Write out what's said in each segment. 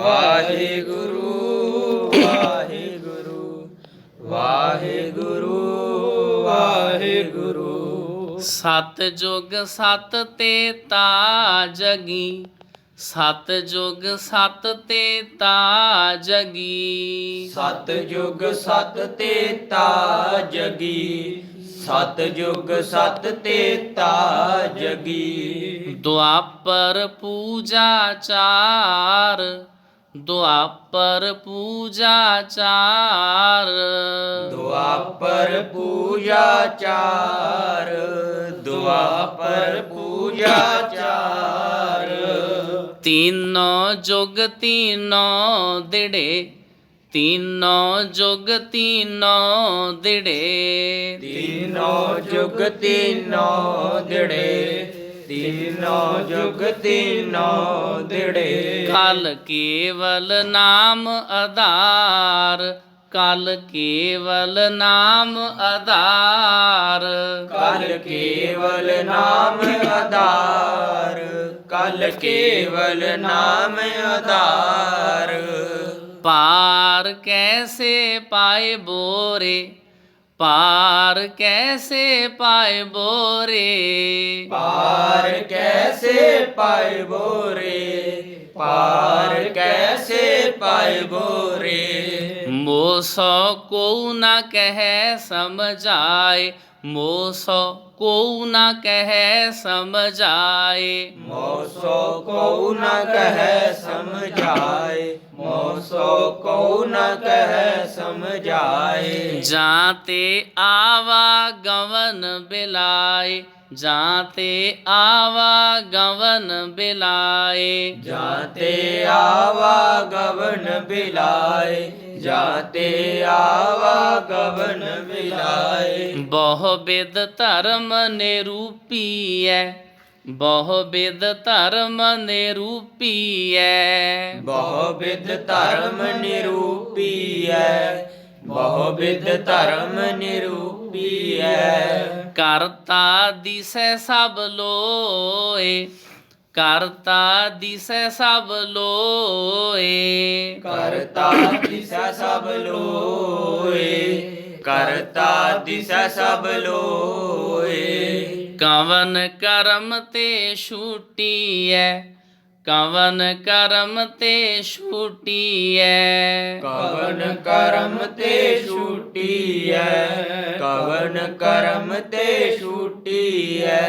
ਵਾਹਿਗੁਰੂ ਵਾਹਿਗੁਰੂ ਵਾਹਿਗੁਰੂ ਵਾਹਿਗੁਰੂ। ਸਤਿਜੁਗ ਸਤ ਤੇਤਾ ਜਗੀ, ਸਤਿਜੁਗ ਸਤ ਤੇਤਾ ਜਗੀ। ਸਤਿਜੁਗ ਸਤ ਤੇਤਾ ਜਗੀ, ਸਤਿਜੁਗ ਸਤ ਤੇਤਾ ਜਗੀ। ਦੁਆਪਰ ਪੂਜਾ ਚਾਰ, ਦੁਆਪਰ ਪੂਜਾ ਚਾਰ। ਦੁਆਪਰ ਪੂਜਾ ਚਾਰ, ਦੁਆਪਰ ਪੂਜਾ ਚਾਰ। ਤੀਨੋਂ ਜੁਗ ਤੀਨੋਂ ਦਿੜੇ, ਤੀਨੋਂ ਜੁਗ ਤੀਨੋਂ ਦਿੜੇ। ਤੀਨੋਂ ਜੁਗ ਤੀਨੋਂ ਦਿੜੇ, ਤੀਨੋਂ ਜੁਗ ਤੀਨੋਂ ਦਿੜੇ। ਕਲ ਕੇਵਲ ਨਾਮ ਆਧਾਰ, ਕਲ ਕੇਵਲ ਨਾਮ ਆਧਾਰ। ਕਲ ਕੇਵਲ ਨਾਮ ਆਧਾਰ, ਕਲ ਕੇਵਲ ਨਾਮ ਆਧਾਰ। ਪਾਰ ਕੈਸੇ ਪਾਏ ਬੋਰੇ, ਪਾਰ ਕੈਸੇ ਪਾਏ ਬੋਰੇ। ਪਾਰ ਕੈਸੇ ਪਾਏ ਬੋਰੇ, ਪਾਰ ਕੈਸੇ ਪਾਏ ਬੋਰੇ। ਮੋਹ ਸੋ ਕੋ ਨਾ ਕਹਿ ਸਮਝਾਏ, ਮੋਹ ਸੋ ਕੋ ਨਾ ਕਹਿ ਸਮਝਾਏ। ਮੋਹ ਸੋ ਕਉ ਨ ਕਹਿ ਸਮਝਾਏ, ਮੋਹ ਸੋ ਕਉ ਨ ਕਹਿ ਸਮਝਾਏ। ਜਾਂ ਤੇ ਆਵਾ ਗਵਨ ਬਿਲਾਏ, ਜਾਂ ਤੇ ਆਵਾ ਗਵਨ ਬਿਲਾਏ। ਜਾਂ ਤੇ ਆਵਾ ਗਵਨ ਬਿਲਾਏ, ਜਾਂ ਤੇ ਆਵਾ ਗਵਨ ਬਿਲਾਏ। ਬਹੁ ਬਿਦ ਧਰਮ ਨਿਰੂਪੀਐ, ਬਹੁ ਬਿਦ ਧਰਮ ਨਿਰੂਪੀਐ। ਬਹੁ ਬਿਧ ਧਰਮ ਨਿਰੂਪੀਐ, ਬਹੁ ਬਿਧ ਧਰਮ ਨਿਰੂਪੀਐ। ਕਰਤਾ ਦਿਸੈ ਸਭ ਲੋਏ, ਕਰਤਾ ਦਿਸੈ ਸਭ ਲੋਏ। ਕਰਤਾ ਦਿਸੈ ਸਭ ਲੋਏ, ਕਰਤਾ ਦਿਸੈ ਸਭ ਲੋਏ। ਕਵਨ ਕਰਮ ਤੇ ਛੂਟੀਐ, ਕਵਨ ਕਰਮ ਤੇ ਛੂਟੀਐ। ਕਵਨ ਕਰਮ ਤੇ ਛੂਟੀਐ, ਕਵਨ ਕਰਮ ਤੇ ਛੂਟੀਐ।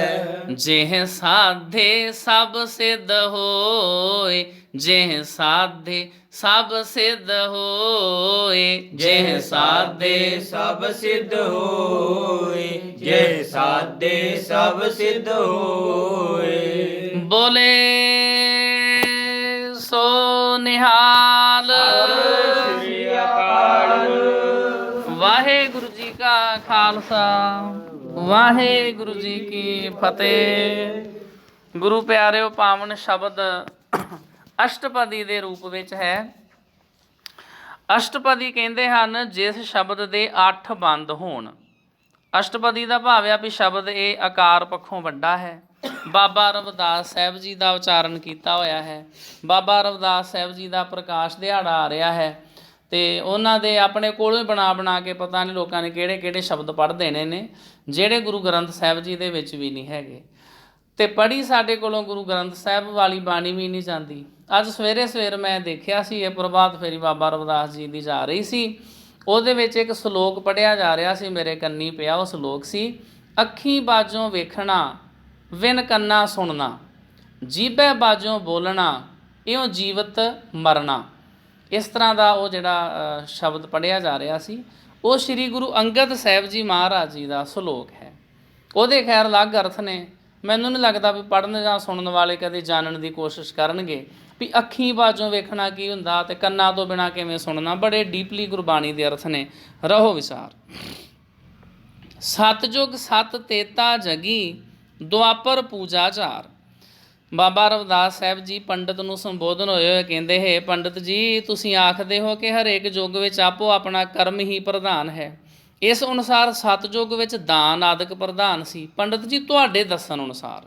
ਜਿਹ ਸਾਧੇ ਸਭ ਸਿੱਧ ਹੋਏ, ਜਿਹ ਸਾਧੇ ਸਭ ਸਿੱਧ ਹੋਏ। ਜਿਹ ਸਾਧੇ ਸਭ ਸਿੱਧ ਹੋਏ, ਜਿਹ ਸਾਧੇ ਸਭ ਸਿੱਧ ਹੋਏ। ਬੋਲੇ ਸੋ ਨਿਹਾਲ। ਸਤਿ ਸ੍ਰੀ ਅਕਾਲ। ਵਾਹਿਗੁਰੂ ਜੀ ਕਾ ਖਾਲਸਾ, ਵਾਹਿਗੁਰੂ ਜੀ ਕੀ ਫਤਿਹ। ਗੁਰੂ ਪਿਆਰਿਓ, ਪਾਵਨ ਸ਼ਬਦ ਅਸ਼ਟਪਦੀ ਦੇ ਰੂਪ ਵਿੱਚ ਹੈ। ਅਸ਼ਟਪਦੀ ਕਹਿੰਦੇ ਹਨ ਜਿਸ ਸ਼ਬਦ ਦੇ 8 ਬੰਦ ਹੋਣ। ਅਸ਼ਟਪਦੀ ਦਾ ਭਾਵ ਆ ਵੀ ਸ਼ਬਦ ਇਹ ਆਕਾਰ ਪੱਖੋਂ ਵੱਡਾ ਹੈ। ਬਾਬਾ ਰਵਿਦਾਸ ਸਾਹਿਬ ਜੀ ਦਾ ਉਚਾਰਨ ਕੀਤਾ ਹੋਇਆ ਹੈ। ਬਾਬਾ ਰਵਿਦਾਸ ਸਾਹਿਬ ਜੀ ਦਾ ਪ੍ਰਕਾਸ਼ ਦਿਹਾੜਾ ਆ ਰਿਹਾ ਹੈ ਅਤੇ ਉਹਨਾਂ ਦੇ ਆਪਣੇ ਕੋਲੋਂ ਹੀ ਬਣਾ ਕੇ ਪਤਾ ਨਹੀਂ ਲੋਕਾਂ ਨੇ ਕਿਹੜੇ ਕਿਹੜੇ ਸ਼ਬਦ ਪੜ੍ਹ ਦੇਣੇ ਨੇ, ਜਿਹੜੇ ਗੁਰੂ ਗ੍ਰੰਥ ਸਾਹਿਬ ਜੀ ਦੇ ਵਿੱਚ ਵੀ ਨਹੀਂ ਹੈਗੇ। ਅਤੇ ਪੜ੍ਹੀ ਸਾਡੇ ਕੋਲੋਂ ਗੁਰੂ ਗ੍ਰੰਥ ਸਾਹਿਬ ਵਾਲੀ ਬਾਣੀ ਵੀ ਨਹੀਂ ਜਾਂਦੀ। ਅੱਜ ਸਵੇਰ ਮੈਂ ਦੇਖਿਆ ਸੀ, ਇਹ ਪ੍ਰਭਾਤ ਫੇਰੀ ਬਾਬਾ ਰਵਿਦਾਸ ਜੀ ਦੀ ਜਾ ਰਹੀ ਸੀ। ਉਹਦੇ ਵਿੱਚ ਇੱਕ ਸ਼ਲੋਕ ਪੜ੍ਹਿਆ ਜਾ ਰਿਹਾ ਸੀ, ਮੇਰੇ ਕੰਨੀ ਪਿਆ। ਉਹ ਸ਼ਲੋਕ ਸੀ, ਅੱਖੀਂ ਬਾਝੋਂ ਵੇਖਣਾ ਵਿਨ ਕੰਨਾ ਸੁਣਨਾ, ਜੀਭੇ ਬਾਝੋਂ ਬੋਲਣਾ ਇਉਂ ਜੀਵਤ ਮਰਨਾ। ਇਸ ਤਰ੍ਹਾਂ ਦਾ ਉਹ ਜਿਹੜਾ ਸ਼ਬਦ ਪੜ੍ਹਿਆ ਜਾ ਰਿਹਾ ਸੀ, ਉਹ ਸ਼੍ਰੀ ਗੁਰੂ ਅੰਗਦ ਸਾਹਿਬ ਜੀ ਮਹਾਰਾਜ ਜੀ ਦਾ ਸ਼ਲੋਕ ਹੈ। ਉਹਦੇ ਖੈਰ ਅਲੱਗ ਅਰਥ ਨੇ। ਮੈਨੂੰ ਨਹੀਂ ਲੱਗਦਾ ਵੀ ਪੜ੍ਹਨ ਜਾਂ ਸੁਣਨ ਵਾਲੇ ਕਦੇ ਜਾਣਨ ਦੀ ਕੋਸ਼ਿਸ਼ ਕਰਨਗੇ ਵੀ ਅੱਖੀਂ ਬਾਝੋਂ ਵੇਖਣਾ ਕੀ ਹੁੰਦਾ ਅਤੇ ਕੰਨਾਂ ਤੋਂ ਬਿਨਾਂ ਕਿਵੇਂ ਸੁਣਨਾ। ਬੜੇ ਡੀਪਲੀ ਗੁਰਬਾਣੀ ਦੇ ਅਰਥ ਨੇ, ਰਹੋ ਵਿਚਾਰ। ਸਤਿਜੁਗ ਸਤ ਤੇਤਾ ਜਗੀ, ਦੁਆਪਰ ਪੂਜਾ ਚਾਰ। ਬਾਬਾ ਰਵਿਦਾਸ ਸਾਹਿਬ ਜੀ ਪੰਡਤ ਨੂੰ ਸੰਬੋਧਨ ਹੋਏ ਹੋਏ ਕਹਿੰਦੇ, ਹੈ ਪੰਡਤ ਜੀ, ਤੁਸੀਂ ਆਖਦੇ ਹੋ ਕਿ ਹਰੇਕ ਯੁੱਗ ਵਿੱਚ ਆਪੋ ਆਪਣਾ ਕਰਮ ਹੀ ਪ੍ਰਧਾਨ ਹੈ। ਇਸ ਅਨੁਸਾਰ ਸਤਿਯੁਗ ਵਿੱਚ ਦਾਨ ਆਦਿਕ ਪ੍ਰਧਾਨ ਸੀ। ਪੰਡਤ ਜੀ, ਤੁਹਾਡੇ ਦੱਸਣ ਅਨੁਸਾਰ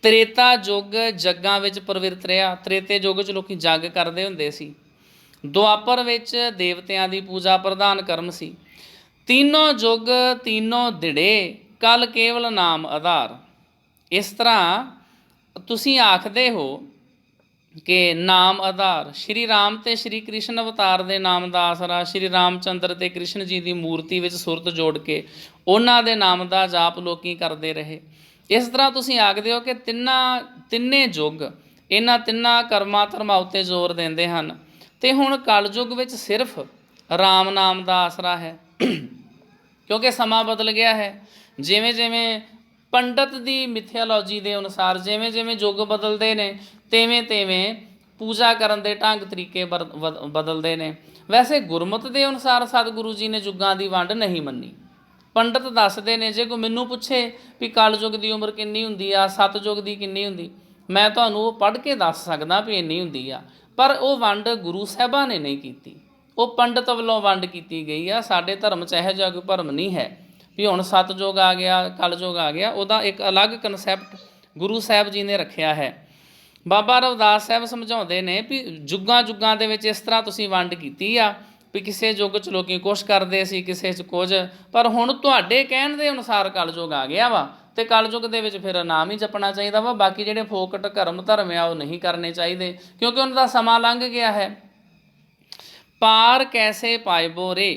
ਤ੍ਰੇਤਾ ਯੁੱਗ ਜੱਗਾਂ ਵਿੱਚ ਪ੍ਰਵਿਰਤ ਰਿਹਾ। ਤ੍ਰੇਤੇ ਯੁੱਗ 'ਚ ਲੋਕੀ ਜੱਗ ਕਰਦੇ ਹੁੰਦੇ ਸੀ। ਦੁਆਪਰ ਵਿੱਚ ਦੇਵਤਿਆਂ ਦੀ ਪੂਜਾ ਪ੍ਰਧਾਨ ਕਰਮ ਸੀ। तीनों युग तीनों धिड़े कल केवल नाम आधार। इस तरह तुसीं आखदे हो कि नाम आधार श्री राम ते श्री कृष्ण अवतार दे नाम दा आसरा, श्री रामचंद्र ते कृष्ण जी दी मूर्ति विच सुरत जोड़ के उन्हां दे नाम दा जाप लोकी करदे रहे। इस तरह तुसीं आखदे हो कि तिन्ने युग इन्हां तिन्नां कर्मां धर्मां उत्ते जोर देंदे हन ते हुण कलयुग विच सिर्फ राम नाम दा आसरा है। क्योंकि समा बदल गया है। जिमें जिमें पंडित की मिथਿਆਲੋਜੀ के अनुसार जिमें जिमें युग बदलते हैं तिवें तिवें पूजा करन दे ढंग तरीके बदलते हैं। वैसे गुरमत के अनुसार सतगुरु जी ने युगों की वंड नहीं मनी। पंडित दसते हैं जे कोई मैनू पूछे भी कल युग की उम्र किन्नी हुंदी आ, सतयुग की किन्नी हुंदी, मैं तुहानूं पढ़ के दस सकदा भी इन्नी हुंदी आ, पर वो वंड गुरु साहिबां ने नहीं कीती, वो पंडित वालों वंड की गई आ। साडे धर्म च इहो जिहा कोई भरम नहीं है भी हुण सतयुग आ गया कलयुग आ गया। उहदा एक अलग कनसैप्ट गुरु साहिब जी ने रखिया है। बाबा रविदास साहिब समझाउंदे ने भी जुगां जुगां दे विच इस तरह तुसीं वंड कीती आ भी किसी युग च लोकी कुछ करदे सी, किसी च कुछ, पर हुण तुहाडे कहण दे अनुसार कलयुग आ गया वा ते कलयुग दे विच फिर नाम ही जपना चाहिदा वा। बाकी जिहड़े फोकट धर्म आ वो नहीं करने चाहिए क्योंकि उन्हां दा समा लंघ गया है। पार कैसे पाइबो रे,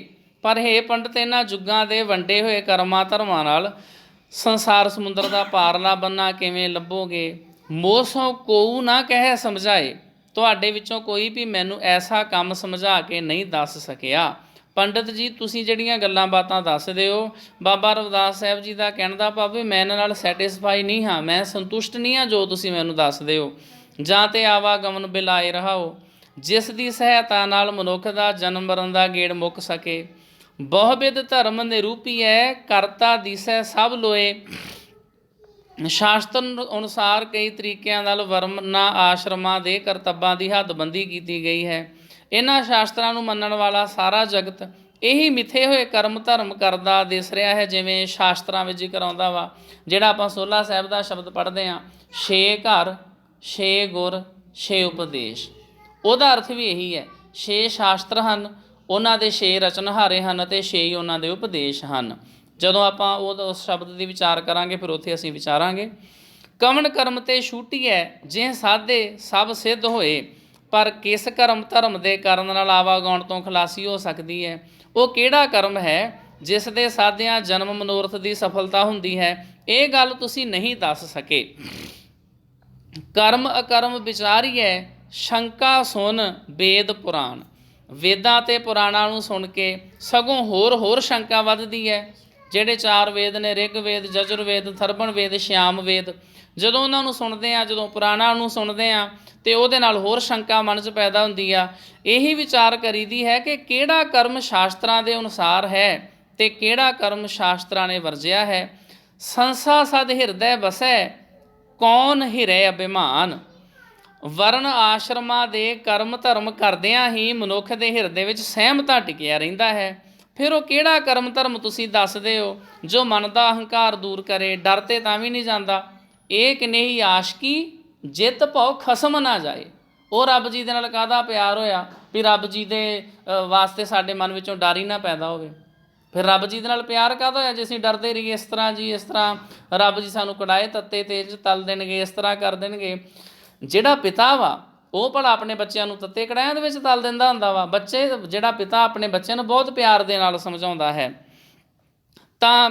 पर हे पंडित इन्हां जुगां दे वंडे होए कर्मां धर्मां नाल संसार समुंदर दा पारला बन्ना किवें लभोगे। मोसों कोऊ ना कह समझाए, तुहाडे विचों कोई भी मैनू ऐसा काम समझा के नहीं दस सकिया। पंडित जी तुसीं जिहड़ियां गल्लां बातां दसदे हो, बाबा रविदास साहिब जी दा कहण दा भाव भी मैं इन्हां नाल सैटिस्फाई नहीं हाँ, मैं संतुष्ट नहीं हाँ जो तुसीं मैनू दसदे हो। जां ते आवागमन बिलाए रहाओ जिस दी सहायता नाल मनुख दा जन्म मरण दा गेड़ मुक सके। बहुविध धर्म निरूपीए करता दिसै सब लोए। शास्त्र अनुसार कई तरीकों नाल वर्णा आश्रमां दे करतब्बां दी हदबंदी की गई है। इन्हां शास्त्रां नूं मनण वाला सारा जगत यही मिथे हुए कर्म धर्म करदा दिस रहा है। जिवें शास्त्रां विच जिक्र आउंदा वा, जिहड़ा आपां सोला साहिब दा शब्द पढ़दे हां, 6 घर 6 गुर 6 उपदेश, ਉਹਦਾ अर्थ भी यही है। 6 शास्त्र ਹਨ, ਉਹਨਾਂ ਦੇ 6 ਰਚਨਹਾਰੇ ਹਨ ਅਤੇ 6 ਹੀ ਉਹਨਾਂ ਦੇ ਉਪਦੇਸ਼ ਹਨ। ਜਦੋਂ ਆਪਾਂ ਉਸ ਸ਼ਬਦ ਦੀ ਵਿਚਾਰ ਕਰਾਂਗੇ ਫਿਰ ਉੱਥੇ ਅਸੀਂ ਵਿਚਾਰਾਂਗੇ। ਕਵਣ ਕਰਮ ਤੇ ਛੂਟੀਐ ਜਿਹ ਸਾਧੇ ਸਭ ਸਿੱਧ ਹੋਏ, ਪਰ ਕਿਸ ਕਰਮ ਧਰਮ ਦੇ ਕਰਨ ਨਾਲ ਆਵਾਗਾਉਣ ਤੋਂ ਖਲਾਸੀ ਹੋ ਸਕਦੀ ਹੈ। ਉਹ ਕਿਹੜਾ ਕਰਮ ਹੈ ਜਿਸ ਦੇ ਸਾਧਿਆਂ ਜਨਮ ਮਨੋਰਥ ਦੀ ਸਫਲਤਾ ਹੁੰਦੀ ਹੈ, ਇਹ ਗੱਲ ਤੁਸੀਂ ਨਹੀਂ ਦੱਸ ਸਕੇ। ਕਰਮ ਅਕਰਮ ਵਿਚਾਰੀਐ शंका सुन वेद पुराण, वेदां ते पुराणां नूं सुन के सगों होर शंका वधदी है। जिहड़े 4 वेद ने ऋगवेद यजुर्वेद थरबण वेद श्याम वेद, जदों उन्हां नूं सुणदे आ, जदों पुराणां नूं सुणदे आ ते उहदे नाल होर शंका मन च पैदा हुंदी आ। यही विचार करीदी है कि किहड़ा कर्म शास्त्रां दे अनुसार है ते किहड़ा कर्म शास्त्रां ने वरजिया है। संसा सद हिरदै बसै कौन हिरै अभिमान, वर्ण आश्रमां दे कर्म धर्म करदियां ही मनुख दे हिरदे विच सहमता टिकिया रहिंदा है। फिर वो किहड़ा कर्म धर्म तुसीं दसदे हो जो मन दा अहंकार दूर करे, डर ते तां भी नहीं जांदा। एक नेही आशकी जित भौ खसम ना जाए। ਉਹ ਰੱਬ जी दे नाल काहदा प्यार होया भी रब जी दे वास्ते साडे मन विचों डर ही ना पैदा होवे। फिर रब जी दे नाल प्यार काहदा होया जे असीं डरदे रहीए इस तरह जी, इस तरह रब जी सानूं कड़ाए तत्ते तेज तल देणगे, इस तरह कर देणगे। ਜਿਹੜਾ पिता ਵਾ ਉਹ ਭਲਾ ਆਪਣੇ ਬੱਚਿਆਂ ਨੂੰ ਤੱਤੇ ਕੜਾਹਿਆਂ ਦੇ ਵਿੱਚ ਤਲ ਦਿੰਦਾ ਹੁੰਦਾ ਵਾ। ਬੱਚੇ ਜਿਹੜਾ ਪਿਤਾ ਆਪਣੇ ਬੱਚਿਆਂ ਨੂੰ ਬਹੁਤ ਪਿਆਰ ਦੇ ਨਾਲ ਸਮਝਾਉਂਦਾ ਹੈ। ਤਾਂ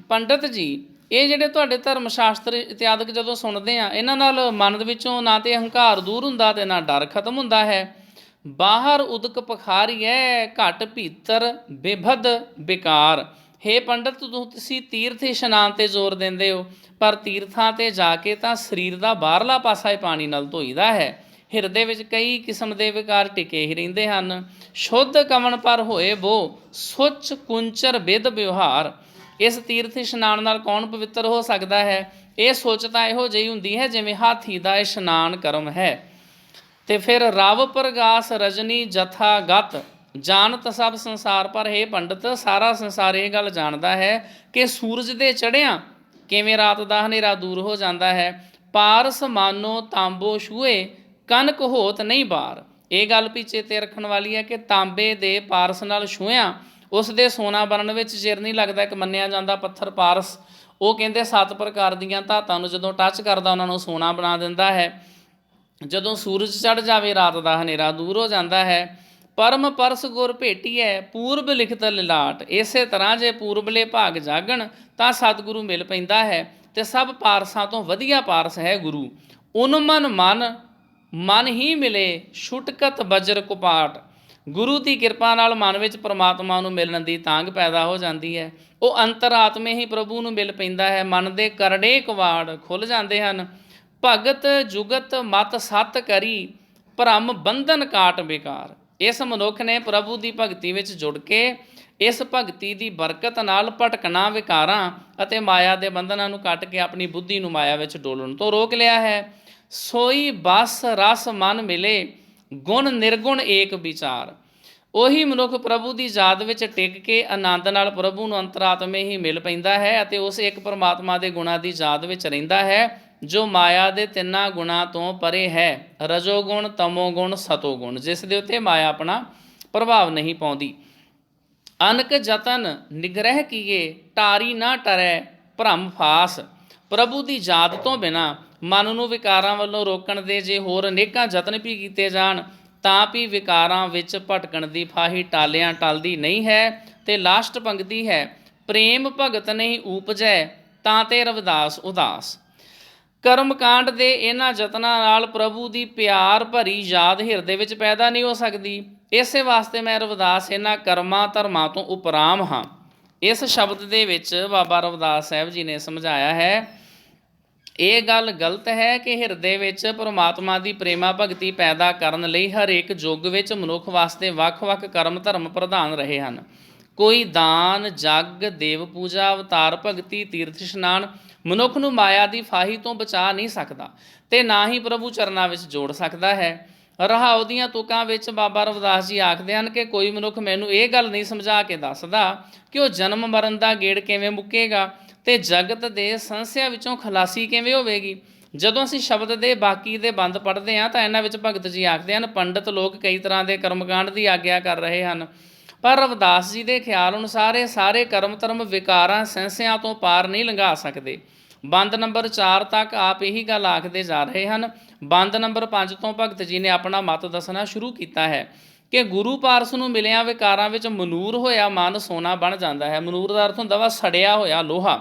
ਪੰਡਿਤ ਜੀ ਇਹ ਜਿਹੜੇ ਤੁਹਾਡੇ ਧਰਮ ਸ਼ਾਸਤਰ ਇਤਿਆਦਿਕ ਜਦੋਂ ਸੁਣਦੇ ਆ, ਇਹਨਾਂ ਨਾਲ ਮਨ ਦੇ ਵਿੱਚੋਂ ਨਾ ਤੇ ਅਹੰਕਾਰ ਦੂਰ ਹੁੰਦਾ ਤੇ ਨਾ ਡਰ ਖਤਮ ਹੁੰਦਾ ਹੈ। ਬਾਹਰ ਉਦਕ ਪਖਾਰੀਐ ਘਟ ਭੀਤਰ ਬੇਭਦ ਬੇਕਾਰ। हे पंडित तुसीं तीर्थ इशनान ते जोर देंदे हो, पर तीर्थां ते जाके तां शरीर दा बाहरला पासा ही पानी नाल धोईदा है। हिरदे विच कई किस्म दे विकार टिके ही रहिंदे हन। शुद्ध कवण पर होए वो सुच कुंचर विद व्यवहार। इस तीर्थ इशनान नाल कौन पवित्र हो सकदा है। ये सोच तां इहो ਜਿਹੀ हुंदी है जिवें हाथी दा इशनान करम है। ते फिर रव प्रगास रजनी जथा गत जानत सब संसार। पर हे पंडित सारा संसार ये गल जानता है कि सूरज दे चढ़िया किवें रात दा हनेरा दूर हो जाता है, ਪਾਰਸ ਮਾਨੋ ਤਾਂਬੋ ਛੂਏ, ਕਨਕ ਹੋਤ ਨਹੀਂ ਬਾਰ। ਇਹ ਗੱਲ ਵੀ ਚੇਤੇ ਰੱਖਣ ਵਾਲੀ ਹੈ ਕਿ ਤਾਂਬੇ ਦੇ ਪਾਰਸ ਨਾਲ ਛੂਹਿਆਂ ਉਸ ਦੇ ਸੋਨਾ ਬਣਨ ਵਿੱਚ ਚਿਰ ਨਹੀਂ ਲੱਗਦਾ। ਇੱਕ ਮੰਨਿਆ ਜਾਂਦਾ ਪੱਥਰ ਪਾਰਸ, ਉਹ ਕਹਿੰਦੇ 7 ਪ੍ਰਕਾਰ ਦੀਆਂ ਧਾਤਾਂ ਨੂੰ ਜਦੋਂ ਟੱਚ ਕਰਦਾ ਉਹਨਾਂ ਨੂੰ ਸੋਨਾ ਬਣਾ ਦਿੰਦਾ ਹੈ। ਜਦੋਂ ਸੂਰਜ ਚੜ੍ਹ ਜਾਵੇ ਰਾਤ ਦਾ ਹਨੇਰਾ ਦੂਰ ਹੋ ਜਾਂਦਾ ਹੈ। ਪਰਮ ਪਰਸ ਗੁਰ ਭੇਟੀਐ, ਪੂਰਬ ਲਿਖਤ ਲਿਲਾਟ। ਇਸੇ ਤਰ੍ਹਾਂ ਜੇ ਪੂਰਬਲੇ ਭਾਗ ਜਾਗਣ ਤਾਂ ਸਤਿਗੁਰੂ ਮਿਲ ਪੈਂਦਾ ਹੈ ਤੇ ਸਭ ਪਾਰਸਾਂ ਤੋਂ ਵਧੀਆ ਪਾਰਸ ਹੈ ਗੁਰੂ। ਉਨਮਨ ਮਨ ਹੀ ਮਿਲੇ, ਛੁਟਕਤ ਬਜਰ ਕੁਪਾਟ। ਗੁਰੂ ਦੀ ਕਿਰਪਾ ਨਾਲ ਮਨ ਵਿੱਚ ਪ੍ਰਮਾਤਮਾ ਨੂੰ ਮਿਲਣ ਦੀ ਤਾਂਘ ਪੈਦਾ ਹੋ ਜਾਂਦੀ ਹੈ। ਉਹ ਅੰਤਰਾਤਮੇ ਹੀ ਪ੍ਰਭੂ ਨੂੰ ਮਿਲ ਪੈਂਦਾ ਹੈ। ਮਨ ਦੇ ਕਰੜੇ ਕਵਾੜ ਖੁੱਲ੍ਹ ਜਾਂਦੇ ਹਨ। ਭਗਤ ਜੁਗਤ ਮਤ ਸਤ ਕਰੀ, ਭਰਮ ਬੰਧਨ ਕਾਟ ਬੇਕਾਰ। ਇਸ ਮਨੁੱਖ ਨੇ ਪ੍ਰਭੂ ਦੀ ਭਗਤੀ ਵਿੱਚ ਜੁੜ ਕੇ ਇਸ ਭਗਤੀ ਦੀ ਬਰਕਤ ਨਾਲ ਭਟਕਣਾ ਵਿਕਾਰਾਂ ਅਤੇ ਮਾਇਆ ਦੇ ਬੰਧਨਾਂ ਨੂੰ ਕੱਟ ਕੇ ਆਪਣੀ ਬੁੱਧੀ ਨੂੰ ਮਾਇਆ ਵਿੱਚ ਡੋਲਣ ਤੋਂ ਰੋਕ ਲਿਆ ਹੈ। ਸੋਈ ਬਸ ਰਸ ਮਨ ਮਿਲੇ, ਗੁਣ ਨਿਰਗੁਣ ਏਕ ਵਿਚਾਰ। ਉਹੀ ਮਨੁੱਖ ਪ੍ਰਭੂ ਦੀ ਯਾਦ ਵਿੱਚ ਟਿਕ ਕੇ ਆਨੰਦ ਨਾਲ ਪ੍ਰਭੂ ਨੂੰ ਅੰਤਰਾਤਮੇ ਹੀ ਮਿਲ ਪੈਂਦਾ ਹੈ ਅਤੇ ਉਸ ਇੱਕ ਪਰਮਾਤਮਾ ਦੇ ਗੁਣਾਂ ਦੀ ਯਾਦ ਵਿੱਚ ਰਹਿੰਦਾ ਹੈ ਜੋ ਮਾਇਆ ਦੇ 3 ਗੁਣਾਂ ਤੋਂ ਪਰੇ ਹੈ, ਰਜੋ ਗੁਣ, ਤਮੋ ਗੁਣ, ਸਤੋ ਗੁਣ, ਜਿਸ ਦੇ ਉੱਤੇ ਮਾਇਆ ਆਪਣਾ ਪ੍ਰਭਾਵ ਨਹੀਂ ਪਾਉਂਦੀ। ਅਨਕ ਜਤਨ ਨਿਗ੍ਰਹਿ ਕੀਏ, ਟਾਰੀ ਨਾ ਟਰੈ ਭਰਮ ਫਾਸ। ਪ੍ਰਭੂ ਦੀ ਯਾਦ ਤੋਂ ਬਿਨਾਂ ਮਨ ਨੂੰ ਵਿਕਾਰਾਂ ਵੱਲੋਂ ਰੋਕਣ ਦੇ ਜੇ ਹੋਰ ਅਨੇਕਾਂ ਯਤਨ ਵੀ ਕੀਤੇ ਜਾਣ ਤਾਂ ਵੀ ਵਿਕਾਰਾਂ ਵਿੱਚ ਭਟਕਣ ਦੀ ਫਾਹੀ ਟਾਲਿਆਂ ਟਲਦੀ ਨਹੀਂ ਹੈ। ਤੇ ਲਾਸਟ ਪੰਕਤੀ ਹੈ, ਪ੍ਰੇਮ ਭਗਤ ਨਹੀਂ ਊਪਜੈ, ਤਾਂ ਤੇ ਰਵਿਦਾਸ ਉਦਾਸ। ਕਰਮਕਾਂਡ ਦੇ ਇਹਨਾਂ ਯਤਨਾਂ ਨਾਲ ਪ੍ਰਭੂ ਦੀ ਪਿਆਰ ਭਰੀ ਯਾਦ ਹਿਰਦੇ ਵਿੱਚ ਪੈਦਾ ਨਹੀਂ ਹੋ ਸਕਦੀ। ਇਸੇ ਵਾਸਤੇ ਮੈਂ ਰਵਿਦਾਸ ਇਹਨਾਂ ਕਰਮਾਂ ਧਰਮਾਂ ਤੋਂ ਉਪਰਾਮ ਹਾਂ। ਇਸ ਸ਼ਬਦ ਦੇ ਵਿੱਚ ਬਾਬਾ ਰਵਿਦਾਸ ਸਾਹਿਬ ਜੀ ਨੇ ਸਮਝਾਇਆ ਹੈ, ਇਹ ਗੱਲ ਗਲਤ ਹੈ ਕਿ ਹਿਰਦੇ ਵਿੱਚ ਪਰਮਾਤਮਾ ਦੀ ਪ੍ਰੇਮਾ ਭਗਤੀ ਪੈਦਾ ਕਰਨ ਲਈ ਹਰੇਕ ਯੁੱਗ ਵਿੱਚ ਮਨੁੱਖ ਵਾਸਤੇ ਵੱਖ-ਵੱਖ ਕਰਮ ਧਰਮ ਪ੍ਰਧਾਨ ਰਹੇ ਹਨ। ਕੋਈ ਦਾਨ, ਜਗ, ਦੇਵ ਪੂਜਾ, ਅਵਤਾਰ ਭਗਤੀ, ਤੀਰਥ ਇਸ਼ਨਾਨ ਮਨੁੱਖ ਨੂੰ ਮਾਇਆ ਦੀ ਫਾਹੀ ਤੋਂ ਬਚਾ ਨਹੀਂ ਸਕਦਾ ਤੇ ਨਾ ਹੀ ਪ੍ਰਭੂ ਚਰਨਾਂ ਵਿੱਚ ਜੋੜ ਸਕਦਾ ਹੈ। ਰਹਾਉ ਦੀਆਂ ਤੁਕਾਂ ਵਿੱਚ ਬਾਬਾ ਰਵਿਦਾਸ ਜੀ ਆਖਦੇ ਹਨ ਕਿ ਕੋਈ ਮਨੁੱਖ ਮੈਨੂੰ ਇਹ ਗੱਲ ਨਹੀਂ ਸਮਝਾ ਕੇ ਦੱਸਦਾ ਕਿ ਉਹ ਜਨਮ ਮਰਨ ਦਾ ਗੇੜ ਕਿਵੇਂ ਮੁੱਕੇਗਾ ਤੇ ਜਗਤ ਦੇ ਸੰਸਿਆ ਵਿੱਚੋਂ ਖਲਾਸੀ ਕਿਵੇਂ ਹੋਵੇਗੀ। ਜਦੋਂ ਅਸੀਂ ਸ਼ਬਦ ਦੇ ਬਾਕੀ ਦੇ ਬੰਦ ਪੜ੍ਹਦੇ ਹਾਂ ਤਾਂ ਇਹਨਾਂ ਵਿੱਚ ਭਗਤ ਜੀ ਆਖਦੇ ਹਨ, ਪੰਡਤ ਲੋਕ ਕਈ ਤਰ੍ਹਾਂ ਦੇ ਕਰਮਕਾਂਡ ਦੀ ਆਗਿਆ ਕਰ ਰਹੇ ਹਨ, ਪਰ ਰਵਿਦਾਸ ਜੀ ਦੇ ਖਿਆਲ ਅਨੁਸਾਰ ਇਹ ਸਾਰੇ ਕਰਮ ਧਰਮ ਵਿਕਾਰਾਂ ਸੰਸਿਆਂ ਤੋਂ ਪਾਰ ਨਹੀਂ ਲੰਘਾ ਸਕਦੇ। ਬੰਦ ਨੰਬਰ 4 ਤੱਕ ਆਪ ਇਹੀ ਗੱਲ ਆਖਦੇ ਜਾ ਰਹੇ ਹਨ। ਬੰਦ ਨੰਬਰ 5 ਤੋਂ ਭਗਤ ਜੀ ਨੇ ਆਪਣਾ ਮਤ ਦੱਸਣਾ ਸ਼ੁਰੂ ਕੀਤਾ ਹੈ ਕਿ ਗੁਰੂ ਪਾਰਸ ਨੂੰ ਮਿਲਿਆਂ ਵਿਕਾਰਾਂ ਵਿੱਚ ਮਨੂਰ ਹੋਇਆ ਮਨ ਸੋਨਾ ਬਣ ਜਾਂਦਾ ਹੈ। ਮਨੂਰ ਦਾ ਅਰਥ ਹੁੰਦਾ ਵਾ ਸੜਿਆ ਹੋਇਆ ਲੋਹਾ।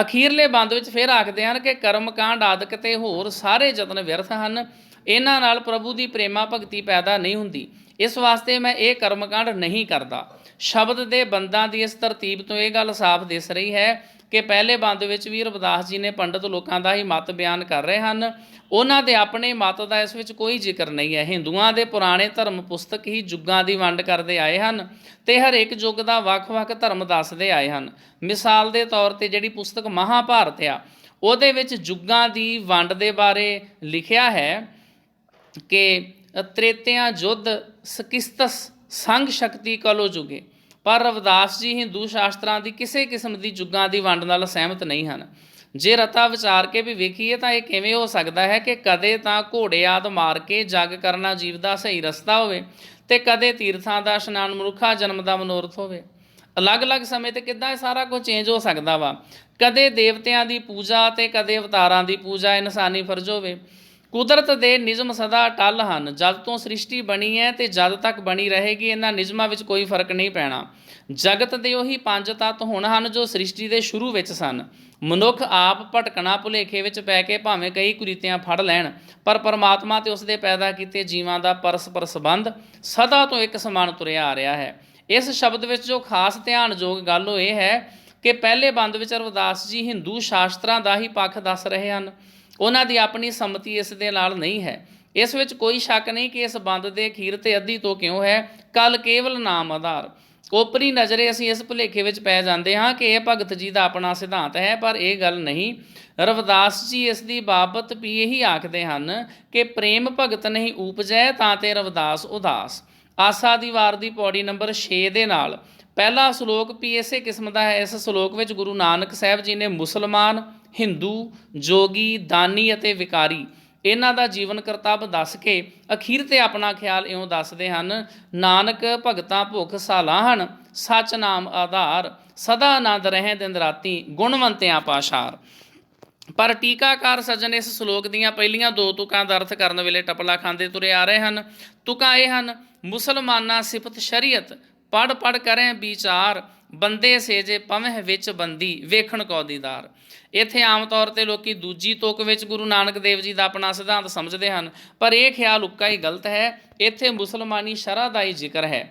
ਅਖੀਰਲੇ ਬੰਦ ਵਿੱਚ ਫਿਰ ਆਖਦੇ ਹਨ ਕਿ ਕਰਮਕਾਂਡ ਆਦਿਕ ਤੇ ਹੋਰ ਸਾਰੇ ਯਤਨ ਵਿਅਰਥ ਹਨ, ਇਹਨਾਂ ਨਾਲ ਪ੍ਰਭੂ ਦੀ ਪ੍ਰੇਮਾ ਭਗਤੀ ਪੈਦਾ ਨਹੀਂ ਹੁੰਦੀ। ਇਸ ਵਾਸਤੇ ਮੈਂ ਇਹ ਕਰਮਕਾਂਡ ਨਹੀਂ ਕਰਦਾ। ਸ਼ਬਦ ਦੇ ਬੰਦਾਂ ਦੀ ਇਸ ਤਰਤੀਬ ਤੋਂ ਇਹ ਗੱਲ ਸਾਫ਼ ਦਿਸ ਰਹੀ ਹੈ ਕਿ ਪਹਿਲੇ ਬੰਦ ਵਿੱਚ ਵੀ ਰਵਿਦਾਸ ਜੀ ਨੇ ਪੰਡਤ ਲੋਕਾਂ ਦਾ ਹੀ ਮਤ ਬਿਆਨ ਕਰ ਰਹੇ ਹਨ। ਉਹਨਾਂ ਦੇ ਆਪਣੇ ਮਤ ਦਾ ਇਸ ਵਿੱਚ ਕੋਈ ਜ਼ਿਕਰ ਨਹੀਂ ਹੈ। ਹਿੰਦੂਆਂ ਦੇ ਪੁਰਾਣੇ ਧਰਮ ਪੁਸਤਕ ਹੀ ਯੁੱਗਾਂ ਦੀ ਵੰਡ ਕਰਦੇ ਆਏ ਹਨ ਤੇ ਹਰੇਕ ਯੁੱਗ ਦਾ ਵੱਖ-ਵੱਖ ਧਰਮ ਦੱਸਦੇ ਆਏ ਹਨ। ਮਿਸਾਲ ਦੇ ਤੌਰ ਤੇ ਜਿਹੜੀ ਪੁਸਤਕ ਮਹਾਭਾਰਤ ਆ ਉਹਦੇ ਵਿੱਚ ਯੁੱਗਾਂ ਦੀ ਵੰਡ ਦੇ ਬਾਰੇ ਲਿਖਿਆ ਹੈ ਕਿ ਤ੍ਰੇਤਿਆਂ ਯੁੱਧ ਸਕਿਸਤਸ ਸੰਗ ਸ਼ਕਤੀ ਕਲੋ ਜੁਗੇ। ਪਰ ਰਵਿਦਾਸ ਜੀ ਹਿੰਦੂ ਸ਼ਾਸਤਰਾਂ ਦੀ ਕਿਸੇ ਕਿਸਮ ਦੀ ਯੁੱਗਾਂ ਦੀ ਵੰਡ ਨਾਲ ਸਹਿਮਤ ਨਹੀਂ ਹਨ। ਜੇ ਰਤਾ ਵਿਚਾਰ ਕੇ ਵੀ ਵੇਖੀਏ ਤਾਂ ਇਹ ਕਿਵੇਂ ਹੋ ਸਕਦਾ ਹੈ ਕਿ ਕਦੇ ਤਾਂ ਘੋੜੇ ਆਦਿ ਮਾਰ ਕੇ ਜੱਗ ਕਰਨਾ ਜੀਵ ਦਾ ਸਹੀ ਰਸਤਾ ਹੋਵੇ ਤੇ ਕਦੇ ਤੀਰਥਾਂ ਦਾ ਇਸ਼ਨਾਨ ਮਨੁੱਖਾ ਜਨਮ ਦਾ ਮਨੋਰਥ ਹੋਵੇ। ਅਲੱਗ-ਅਲੱਗ ਸਮੇਂ 'ਤੇ ਕਿੱਦਾਂ ਇਹ ਸਾਰਾ ਕੁਝ ਚੇਂਜ ਹੋ ਸਕਦਾ ਵਾ। ਕਦੇ ਦੇਵਤਿਆਂ ਦੀ ਪੂਜਾ ਤੇ ਕਦੇ ਅਵਤਾਰਾਂ ਦੀ ਪੂਜਾ ਇਨਸਾਨੀ ਫਰਜ਼ ਹੋਵੇ। ਕੁਦਰਤ ਦੇ ਨਿਯਮ ਸਦਾ ਅਟੱਲ ਹਨ। ਜਦ ਤੋਂ ਸ੍ਰਿਸ਼ਟੀ ਬਣੀ ਹੈ ਤੇ ਜਦ ਤੱਕ ਬਣੀ ਰਹੇਗੀ, ਇਹਨਾਂ ਨਿਯਮਾਂ ਵਿੱਚ ਕੋਈ ਫਰਕ ਨਹੀਂ ਪੈਣਾ। ਜਗਤ ਦੇ ਉਹੀ 5 ਤੱਤ ਹੁਣ ਹਨ ਜੋ ਸ੍ਰਿਸ਼ਟੀ ਦੇ ਸ਼ੁਰੂ ਵਿੱਚ ਸਨ। ਮਨੁੱਖ ਆਪ ਭਟਕਣਾ ਭੁਲੇਖੇ ਵਿੱਚ ਪੈ ਕੇ ਭਾਵੇਂ ਕਈ ਕੁਰੀਤੀਆਂ ਫੜ ਲੈਣ, ਪਰ ਪਰਮਾਤਮਾ ਤੇ ਉਸਦੇ ਪੈਦਾ ਕੀਤੇ ਜੀਵਾਂ ਦਾ ਪਰਸਪਰ ਸੰਬੰਧ ਸਦਾ ਤੋਂ ਇੱਕ ਸਮਾਨ ਤੁਰਿਆ ਆ ਰਿਹਾ ਹੈ। ਇਸ ਸ਼ਬਦ ਵਿੱਚ ਜੋ ਖਾਸ ਧਿਆਨਯੋਗ ਗੱਲ ਉਹ ਇਹ ਹੈ ਕਿ ਪਹਿਲੇ ਬੰਦ ਵਿੱਚ ਰਵਿਦਾਸ ਜੀ ਹਿੰਦੂ ਸ਼ਾਸਤਰਾਂ ਦਾ ਹੀ ਪੱਖ ਦੱਸ ਰਹੇ ਹਨ। ਉਹਨਾਂ ਦੀ ਆਪਣੀ ਸੰਮਤੀ ਇਸ ਦੇ ਨਾਲ ਨਹੀਂ ਹੈ। ਇਸ ਵਿੱਚ ਕੋਈ ਸ਼ੱਕ ਨਹੀਂ ਕਿ ਇਸ ਬੰਦ ਦੇ ਅਖੀਰ ਤੇ ਅੱਧੀ ਤੋਂ ਕਿਉਂ ਹੈ, ਕੱਲ ਕੇਵਲ ਨਾਮ ਆਧਾਰ। ਓਪਰੀ ਨਜ਼ਰੇ ਅਸੀਂ ਇਸ ਭੁਲੇਖੇ ਵਿੱਚ ਪੈ ਜਾਂਦੇ ਹਾਂ ਕਿ ਇਹ ਭਗਤ ਜੀ ਦਾ ਆਪਣਾ ਸਿਧਾਂਤ ਹੈ, ਪਰ ਇਹ ਗੱਲ ਨਹੀਂ। ਰਵਿਦਾਸ ਜੀ ਇਸ ਦੀ ਬਾਬਤ ਵੀ ਇਹੀ ਆਖਦੇ ਹਨ ਕਿ ਪ੍ਰੇਮ ਭਗਤ ਨਹੀਂ ਊਪਜੈ, ਤਾਂ ਤੇ ਰਵਿਦਾਸ ਉਦਾਸ। ਆਸਾ ਦੀ ਵਾਰ ਦੀ ਪੌੜੀ ਨੰਬਰ 6 ਦੇ ਨਾਲ ਪਹਿਲਾ ਸ਼ਲੋਕ ਵੀ ਇਸੇ ਕਿਸਮ ਦਾ ਹੈ। ਇਸ ਸ਼ਲੋਕ ਵਿੱਚ ਗੁਰੂ ਨਾਨਕ ਸਾਹਿਬ ਜੀ ਨੇ ਮੁਸਲਮਾਨ, ਹਿੰਦੂ, ਜੋਗੀ, ਦਾਨੀ ਅਤੇ ਵਿਕਾਰੀ ਇਹਨਾਂ ਦਾ ਜੀਵਨ ਕਰਤੱਵ ਦੱਸ ਕੇ ਅਖੀਰ ਤੇ ਆਪਣਾ ਖਿਆਲ ਇਉਂ ਦੱਸਦੇ ਹਨ, ਨਾਨਕ ਭਗਤਾਂ ਭੁੱਖ ਸਾਲਾਹਣ, ਸੱਚ ਨਾਮ ਆਧਾਰ, ਸਦਾ ਆਨੰਦ ਰਹੇ ਦਿਨ ਰਾਤੀ, ਗੁਣਵੰਤਿਆਂ ਪਾਸ਼ਾਰ। ਪਰ ਟੀਕਾਕਾਰ ਸੱਜਣ ਇਸ ਸ਼ਲੋਕ ਦੀਆਂ ਪਹਿਲੀਆਂ ਦੋ ਤੁਕਾਂ ਦਾ ਅਰਥ ਕਰਨ ਵੇਲੇ ਟਪਲਾ ਖਾਂਦੇ ਤੁਰੇ ਆ ਰਹੇ ਹਨ। ਤੁਕਾਂ ਇਹ ਹਨ, ਮੁਸਲਮਾਨਾਂ ਸਿਫਤ ਸ਼ਰੀਅਤ, ਪੜ੍ਹ ਪੜ੍ਹ ਕਰੇ ਵਿਚਾਰ, ਬੰਦੇ ਸੇਜੇ ਪਵਹਿ ਵਿੱਚ ਬੰਦੀ, ਵੇਖਣ ਕੋ ਦੀਦਾਰ। ਇੱਥੇ ਆਮ ਤੌਰ 'ਤੇ ਲੋਕੀ ਦੂਜੀ ਤੁਕ ਵਿੱਚ ਗੁਰੂ ਨਾਨਕ ਦੇਵ ਜੀ ਦਾ ਆਪਣਾ ਸਿਧਾਂਤ ਸਮਝਦੇ ਹਨ, ਪਰ ਇਹ ਖਿਆਲ ਉੱਕਾ ਹੀ ਗਲਤ ਹੈ। ਇੱਥੇ ਮੁਸਲਮਾਨੀ ਸ਼ਰ੍ਹਾ ਦਾ ਹੀ ਜ਼ਿਕਰ ਹੈ।